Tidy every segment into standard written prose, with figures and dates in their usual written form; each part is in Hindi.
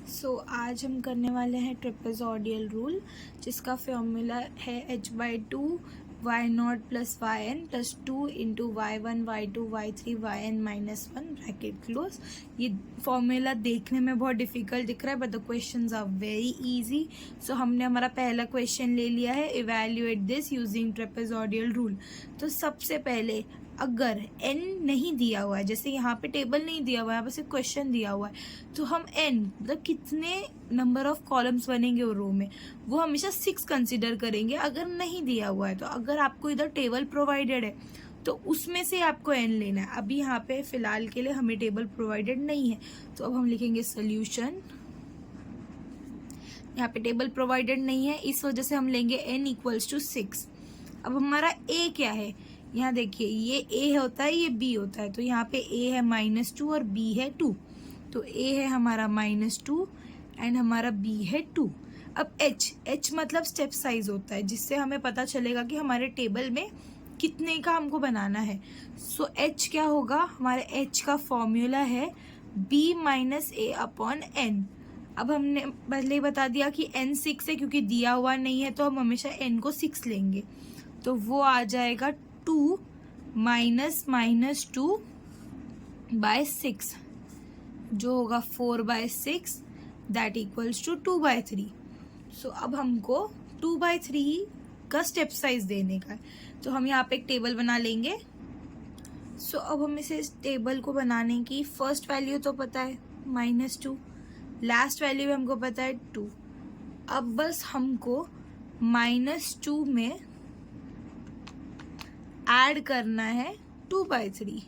आज हम करने वाले हैं ट्रेपेजॉइडल रूल, जिसका फॉर्मूला है h/2 y0 plus yn plus 2 into y1 y2 y3 yn minus 1 bracket close. ये फॉर्मूला देखने में बहुत डिफिकल्ट दिख रहा है but the questions are very easy. So हमने हमारा पहला क्वेश्चन ले लिया है, evaluate this using trapezoidal rule. तो सबसे पहले अगर n नहीं दिया हुआ है, जैसे यहाँ पे टेबल नहीं दिया हुआ है, यहाँ पे सिर्फ क्वेश्चन दिया हुआ है, तो हम n मतलब कितने नंबर ऑफ कॉलम्स बनेंगे वो रो में, वो हमेशा 6 कंसिडर करेंगे अगर नहीं दिया हुआ है। तो अगर आपको इधर टेबल प्रोवाइडेड है तो उसमें से आपको n लेना है। अभी यहाँ पे फिलहाल के लिए हमें टेबल प्रोवाइडेड नहीं है, तो अब हम लिखेंगे सोल्यूशन। यहाँ पे टेबल प्रोवाइडेड नहीं है, इस वजह से हम लेंगे n इक्वल्स टू 6। अब हमारा a क्या है, यहाँ देखिए ये a होता है, ये b होता है, तो यहाँ पे a है -2 और b है 2। तो a है हमारा -2 एंड हमारा b है 2। अब h मतलब स्टेप साइज होता है, जिससे हमें पता चलेगा कि हमारे टेबल में कितने का हमको बनाना है। सो h क्या होगा, हमारे h का फॉर्मूला है b minus a upon n। अब हमने पहले ही बता दिया कि n 6 है, क्योंकि दिया हुआ नहीं है तो हम हमेशा n को 6 लेंगे, तो वो आ जाएगा 2 माइनस -2 बाय 6, जो होगा 4/6 दैट इक्वल्स टू 2/3। सो अब हमको 2/3 का स्टेप साइज देने का है, तो हम यहाँ पे एक टेबल बना लेंगे। सो अब हम इस टेबल को बनाने की फर्स्ट वैल्यू तो पता है -2, लास्ट वैल्यू हमको पता है 2। अब बस हमको -2 में ऐड करना है 2/3,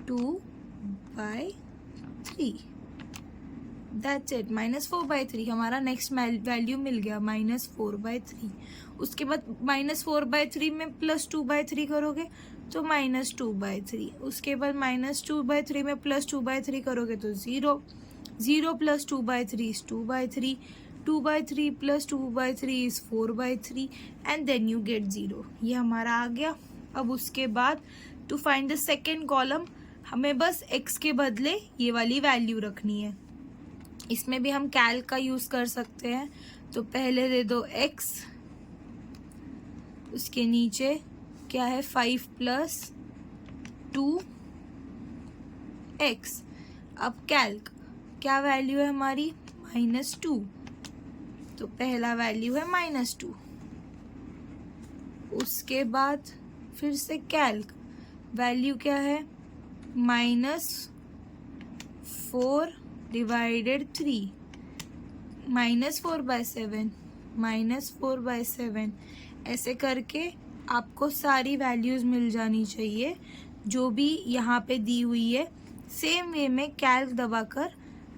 2/3 दैट्स इट। -4/3 हमारा नेक्स्ट वैल्यू मिल गया, -4/3। उसके बाद -4/3 में +2/3 करोगे तो -2/3। उसके बाद -2/3 में +2/3 करोगे तो 0 plus 2/3 is 2/3, 2/3 plus 2/3 is 4/3 and then you get 0। ये हमारा आ गया। अब उसके बाद to find the second column हमें बस x के बदले ये वाली वैल्यू रखनी है। इसमें भी हम कैल्क का यूज कर सकते हैं, तो पहले दे दो x, उसके नीचे क्या है 5 + 2x। अब कैल्क क्या वैल्यू है हमारी -2, तो पहला वैल्यू है -2। उसके बाद फिर से कैल्क वैल्यू क्या है -4/3 -4/7 ऐसे करके आपको सारी वैल्यूज मिल जानी चाहिए जो भी यहाँ पे दी हुई है। सेम वे में कैल्क दबाकर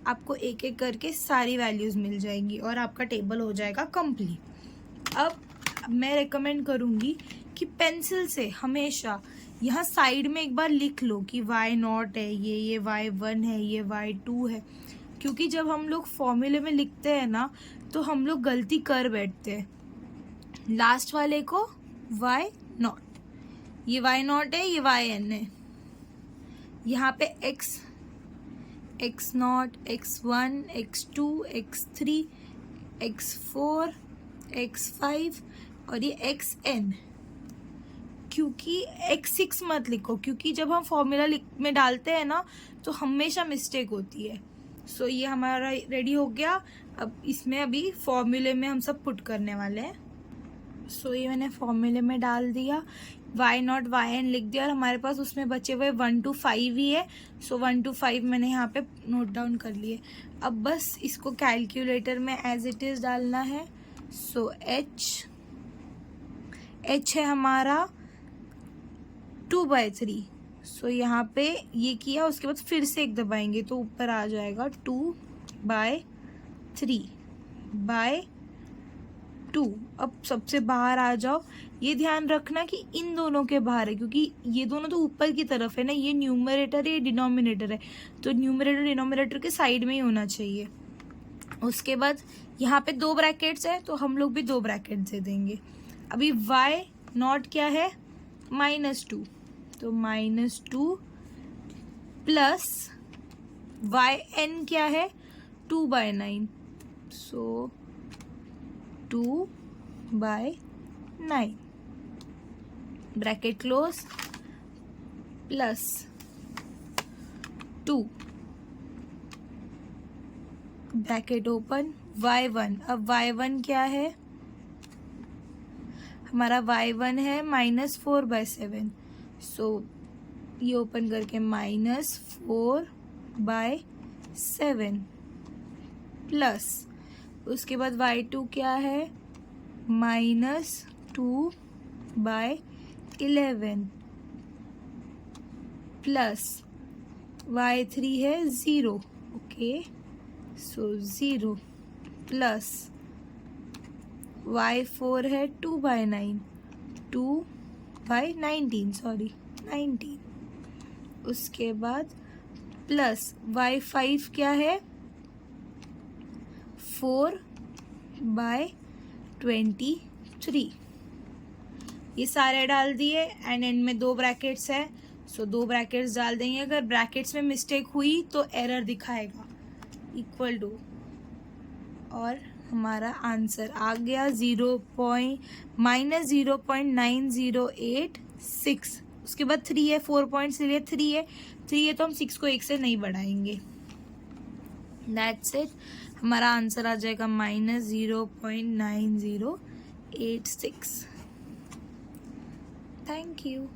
आपको एक एक करके सारी वैल्यूज मिल जाएंगी और आपका टेबल हो जाएगा कंप्लीट। अब मैं रेकमेंड करूँगी कि पेंसिल से हमेशा यहाँ साइड में एक बार लिख लो कि y0 है, ये y1 है, ये y2 है, क्योंकि जब हम लोग फॉर्मूले में लिखते हैं ना तो हम लोग गलती कर बैठते हैं। लास्ट वाले को y0, ये y0 है, ये yn है, यहाँ पे x0, x1, x2, x3, x4, x5 और ये xn। क्योंकि x6 मत लिखो, क्योंकि जब हम फॉर्मूला में डालते हैं ना तो हमेशा मिस्टेक होती है। सो ये हमारा रेडी हो गया। अब इसमें अभी फॉर्मूले में हम सब पुट करने वाले हैं। सो ये मैंने फॉर्मूले में डाल दिया, y0 yn लिख दिया और हमारे पास उसमें बचे हुए 1 to 5 ही है। सो 1 to 5 मैंने यहाँ पे नोट डाउन कर लिए। अब बस इसको कैलकुलेटर में एज इट इज़ डालना है। सो h है हमारा 2/3। सो यहाँ पे ये किया, उसके बाद फिर से एक दबाएंगे तो ऊपर आ जाएगा 2/3/2। अब सबसे बाहर आ जाओ, ये ध्यान रखना कि इन दोनों के बाहर है, क्योंकि ये दोनों तो ऊपर की तरफ है ना, ये न्यूमरेटर है, ये डिनोमिनेटर है, तो न्यूमरेटर डिनोमिनेटर के साइड में ही होना चाहिए। उसके बाद यहाँ पे 2 ब्रैकेट्स है तो हम लोग भी 2 ब्रैकेट्स दे देंगे। अभी y0 क्या है -2, तो -2 प्लस yn क्या है 2/9, so 2/9 bracket close plus 2 bracket open y1। अब y1 क्या है, हमारा y1 है -4/7, सो ये ओपन करके -4/7 प्लस उसके बाद y2 क्या है -2/11 प्लस y3 है 0, ओके, सो 0 प्लस y4 है 2/19 सॉरी 19, उसके बाद प्लस y5 क्या है 4/23। ये सारे डाल दिए एंड एंड में 2 ब्रैकेट्स है, सो 2 ब्रैकेट्स डाल देंगे। अगर ब्रैकेट्स में मिस्टेक हुई तो एरर दिखाएगा इक्वल टू, और हमारा आंसर आ गया -0.9086। उसके बाद 3 है, 4 पॉइंट्स लिए 3 है तो हम 6 को 1 से नहीं बढ़ाएंगे। दैट्स इट, हमारा आंसर आ जाएगा -0.9086। Thank you.